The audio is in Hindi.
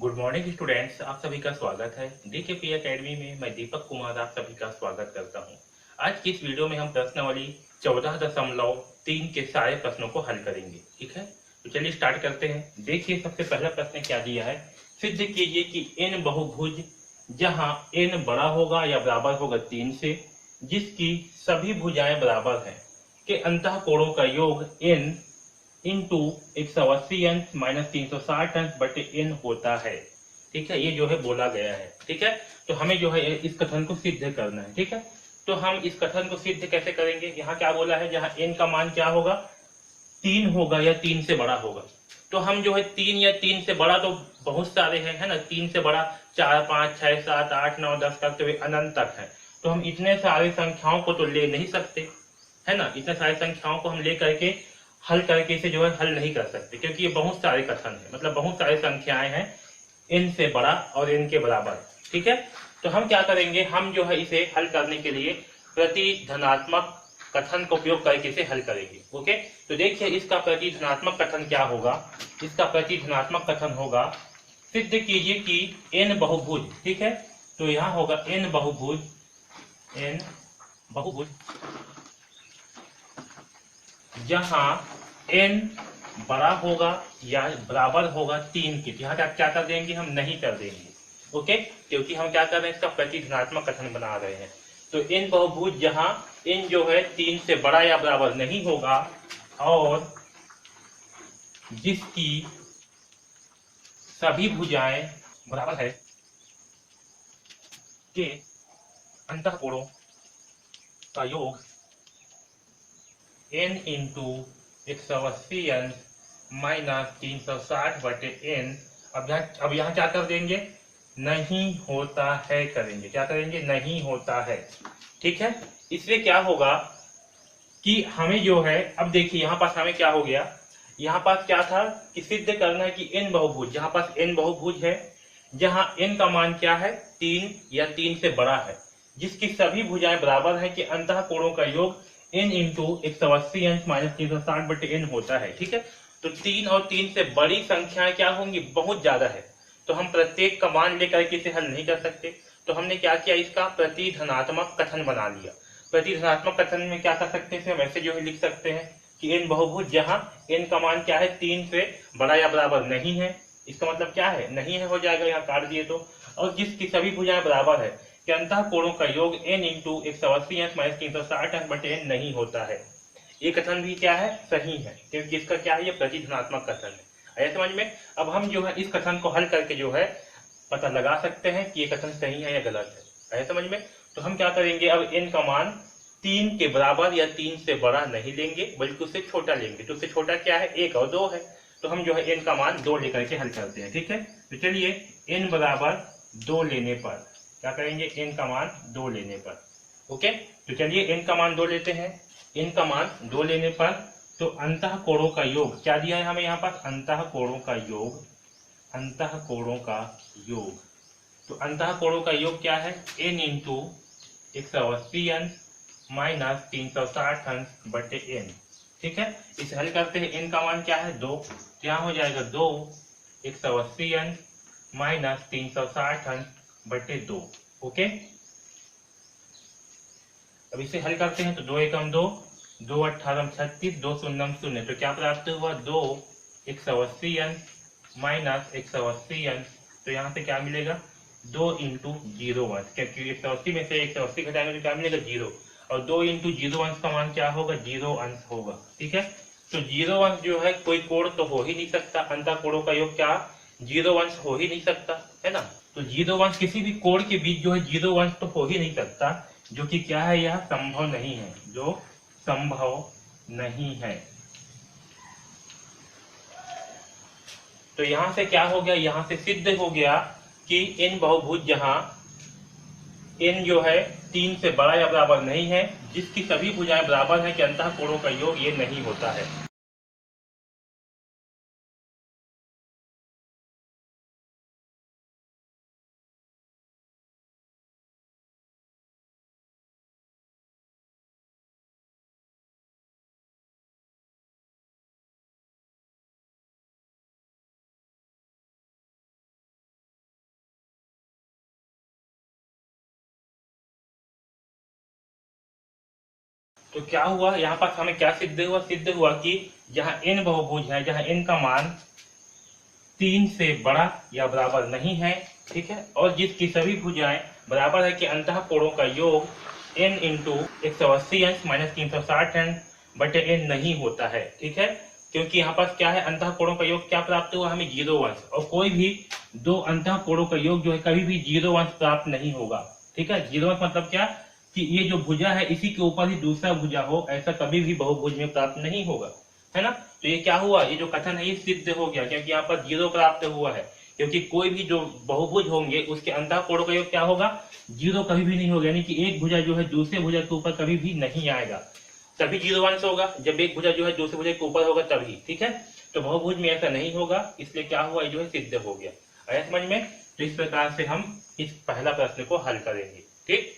गुड मॉर्निंग स्टूडेंट्स, आप सभी का स्वागत है डीकेपी एकेडमी में। मैं दीपक कुमार आप सभी का स्वागत करता हूं। आज की इस वीडियो में हम प्रश्नावली 14.3 के सारे प्रश्नों को हल करेंगे। ठीक है, तो चलिए स्टार्ट करते हैं। देखिए, सबसे पहला प्रश्न क्या दिया है। सिद्ध कीजिए कि n बहुभुज जहां n बड़ा होगा या बराबर होगा 3 से, जिसकी सभी भुजाएं बराबर हैं, के अंतः कोणों का योग n इंटू 180 अंश माइनस 360 अंश बटे n होता है। ठीक है, ये जो है बोला गया है। ठीक है, तो हमें जो है इस कथन को सिद्ध करना है। ठीक है, तो हम इस कथन को सिद्ध कैसे करेंगे। यहाँ क्या बोला है, जहाँ n का मान क्या होगा, 3 होगा या 3 से बड़ा होगा। तो हम जो है 3 या 3 से बड़ा तो बहुत सारे हैं, है ना। 3 से बड़ा 4 5 6 7 8 9 10 करते हुए अनंत तक है। तो हम इतने सारे संख्याओं को तो ले नहीं सकते, है ना। इतने सारी संख्याओं को हम ले करके हल करके इसे जो है हल नहीं कर सकते, क्योंकि ये बहुत सारे कथन है, मतलब बहुत सारी संख्याएं हैं n से बड़ा और n के बराबर। ठीक है, तो हम क्या करेंगे, हम जो है इसे हल करने के लिए प्रति धनात्मक कथन का उपयोग करके इसे हल करेंगे। ओके, तो देखिए इसका प्रति धनात्मक कथन क्या होगा। इसका प्रति धनात्मक कथन होगा, सिद्ध कीजिए कि n बहुभुज। ठीक है, तो यहाँ होगा n बहुभुज, n बहुभुज जहां n बड़ा होगा या बराबर होगा 3 के। यहाँ क्या कर देंगे, हम नहीं कर देंगे। ओके, क्योंकि हम क्या कर रहे हैं, इसका प्रति धनात्मक कथन बना रहे हैं। तो n बहुभुज जहां n जो है 3 से बड़ा या बराबर नहीं होगा और जिसकी सभी भुजाएं बराबर है के अंतःकोणों का योग n इंटू 180 अंश माइनस 360 बटे n। अब यहाँ क्या कर देंगे, नहीं होता है करेंगे। क्या करेंगे, नहीं होता है। ठीक है, इससे क्या होगा कि हमें जो है, अब देखिए यहाँ पास हमें क्या हो गया, यहाँ पास क्या था कि सिद्ध करना है कि n बहुभुज, जहाँ पास n बहुभुज है जहाँ n का मान क्या है, 3 या 3 से बड़ा है, जिसकी सभी भुजाएं बराबर है कि अंतः कोणों का योग n इंटू 180 अंश माइनस 360 बटे n होता है। ठीक है, तो 3 और 3 से बड़ी संख्याएं क्या होंगी, बहुत ज्यादा है। तो हम प्रत्येक का मान लेकर के इसे हल नहीं कर सकते। तो हमने क्या किया, इसका प्रति धनात्मक कथन बना लिया। प्रति धनात्मक कथन में क्या कर सकते हैं, वैसे जो है लिख सकते हैं कि n बहुभुज जहां n का मान क्या है, 3 से बड़ा या बराबर नहीं है। इसका मतलब क्या है, नहीं है हो जाएगा, यहाँ काट दिए तो। और जिसकी सभी भुजाएं बराबर है कि अंतः कोणों का योग n इंटू 180 अंश माइनस 360 अंश बटे n नहीं होता है। ये कथन भी क्या है, सही है, क्योंकि इसका क्या है, ये प्रति धनात्मक कथन है। आया समझ में। अब हम जो है इस कथन को हल करके जो है पता लगा सकते हैं कि ये कथन सही है या गलत है। आया समझ में। तो हम क्या करेंगे, अब n का मान 3 के बराबर या 3 से बड़ा नहीं लेंगे, बल्कि उससे छोटा लेंगे। तो उससे छोटा क्या है, 1 और 2 है। तो हम जो है n का मान 2 लेकर के हल करते हैं। ठीक है, तो चलिए n बराबर 2 लेने पर क्या करेंगे, n का मान 2 लेने पर। ओके, तो चलिए n का मान 2 लेते हैं। n का मान 2 लेने पर तो अंतः कोणों का योग क्या दिया है हमें, यहाँ पर अंतः कोणों का योग, अंतः कोणों का योग। तो अंतः कोणों का योग क्या है, n इंटू 180 अंश माइनस 360 अंश बटे n। ठीक है, इसे हल करते हैं। n का मान क्या है, 2। तो यहाँ हो जाएगा 2 180 अंश माइनस 360 अंश बटे 2। ओके, अब इसे हल करते हैं। तो 2 एकम 2, 2 अट्ठारह 36, 2 शून्यम 0। तो क्या प्राप्त हुआ, 2 180 अंश माइनस 180 अंश। तो यहाँ से क्या मिलेगा, 2 इंटू 0 अंश, क्योंकि 180 में से 180 घटाएंगे तो क्या मिलेगा, 0। और 2 इंटू 0 अंश का मान क्या होगा, 0 अंश होगा। ठीक है, तो 0 अंश जो है कोई कोण तो हो ही नहीं सकता, अंतः कोणों का योग क्या, 0 अंश हो ही नहीं सकता, है ना। तो 0 अंश किसी भी कोण के बीच जो है 0 अंश तो हो ही नहीं सकता, जो कि क्या है, यह संभव नहीं है, जो संभव नहीं है। तो यहां से क्या हो गया, यहां से सिद्ध हो गया कि n बहुभुज जहां n जो है 3 से बड़ा या बराबर नहीं है, जिसकी सभी भुजाएं बराबर है कि अंतः कोणों का योग ये नहीं होता है। तो क्या हुआ यहाँ पर हमें क्या सिद्ध हुआ कि जहाँ n बहुभुज है, जहाँ n का मान 3 से बड़ा या बराबर नहीं है, ठीक है, और जिसकी सभी भुजाएं बराबर है कि अंतः कोणों का योग n इंटू 180 अंश माइनस 360 अंश बटे n नहीं होता है, ठीक है, क्योंकि यहाँ पर क्या है, अंतः कोणों का योग क्या प्राप्त हुआ हमें 0 अंश, और कोई भी दो अंतः कोणों का योग जो है कभी भी 0 अंश प्राप्त नहीं होगा, ठीक है। 0 अंश मतलब क्या कि ये जो भुजा है इसी के ऊपर ही दूसरा भुजा हो, ऐसा कभी भी बहुभुज में प्राप्त नहीं होगा, है ना। तो ये क्या हुआ, ये जो कथन है ये सिद्ध हो गया, क्योंकि यहाँ पर 0 प्राप्त हुआ है, क्योंकि कोई भी जो बहुभुज होंगे उसके अंतः कोणों का योग क्या होगा, 0 कभी भी नहीं होगा, यानी कि एक भुजा जो है दूसरे भुजा के ऊपर कभी भी नहीं आएगा, तभी 0 अंश होगा, जब एक भुजा जो है दूसरे भुजा के ऊपर होगा तभी, ठीक है। तो बहुभुज में ऐसा नहीं होगा, इसलिए क्या हुआ, ये जो है सिद्ध हो गया। आया समझ में। तो इस प्रकार से हम इस पहला प्रश्न को हल करेंगे, ठीक।